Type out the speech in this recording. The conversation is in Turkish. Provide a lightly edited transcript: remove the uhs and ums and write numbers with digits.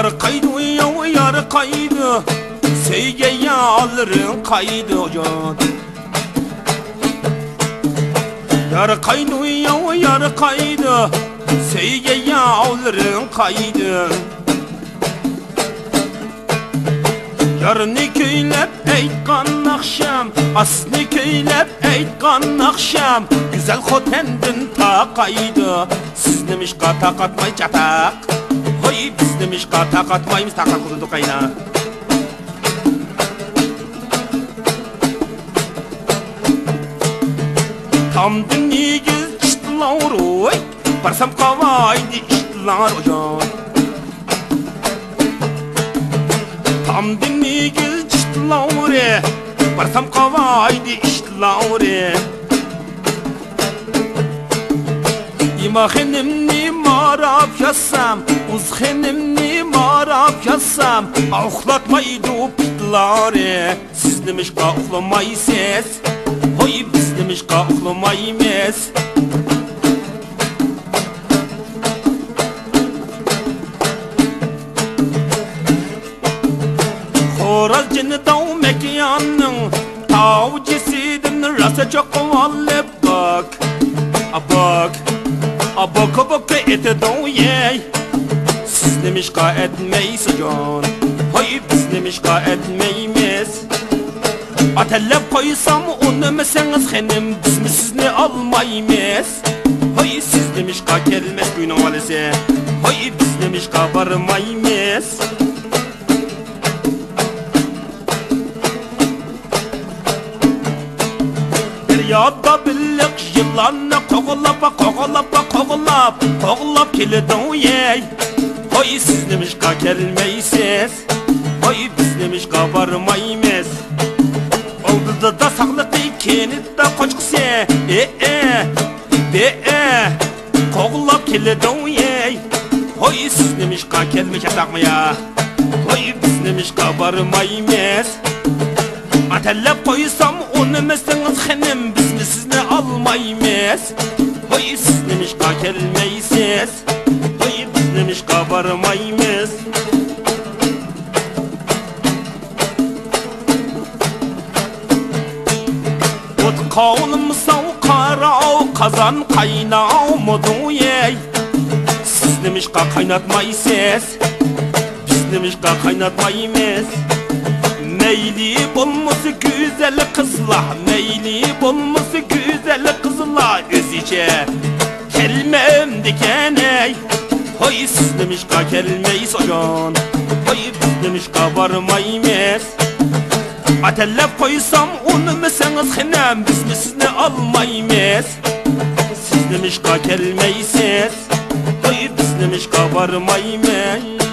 Yar kaydı ya yar kaydı, sevgiye alırım kaydı can. Yar kaydı ya yar kaydı, sevgiye alırım kaydı. Yarını köylep eytkan akşam, aslı köylep eytkan akşam, güzel hotendin ta kaydı. Siz demiş kata katmay çatak, hoy biz demiş kata katmayımız takak kurudu kayna. Tam dinliyiz iştilar oy, barsam kavaydı iştilar ocan. Tam dinliyiz iştilar, barsam kavaydı iştilar. İma xenimni marab yassam, uz xenimni marab yassam, uxlatmaydı pitlar. Siz demiş ka uxlamaysız, hoy biz demiş ka uxlamaymız. Xoraz cini dav mekanın, tav cesidin rasa çok kovalıp bak. Bak, baka baka ete doğuyey. Siz demiş ka etmeyiz can, hoy biz demiş ka etmeyimiz. Atellep koysam onu meseniz xenim, biz mi sizni almayımız. Hoy siz demiş ka gelmez günün valisi, hoy biz demiş ka varmayımız. Yadda billik yıllarını koğulap kilidin yey. Hoy siz demiş ka gelmeysiz, hoy biz demiş ka varmayımız. Oldu da sağlıklı kenit de koçkısı, koğulap kilidin yey. Hoy siz demiş ka gelmek yatakmaya, hoy biz demiş ka varmayımız. Atellep koysam onu meseniz xenim, biz mi sizni almayımız. Hoy siz demiş ka gelmeysiz, hoy biz demiş ka varmayımız. Ot kavunumsa karav, kazan kaynav modu yey. Siz demiş ka kaynatmaysız, biz demiş ka kaynatmayımız. Meyli bulması güzel kızla, meyli bulması güzel kızla, özüce kelmem dikeney. Hoy siz demiş ka gelmeyiz ocan, hoy biz demiş ka varmayımız. Atellep koysam onu meseniz xenem, biz mi sizni almayımız. Siz demiş ka gelmeysiz, hoy biz demiş ka varmayımız.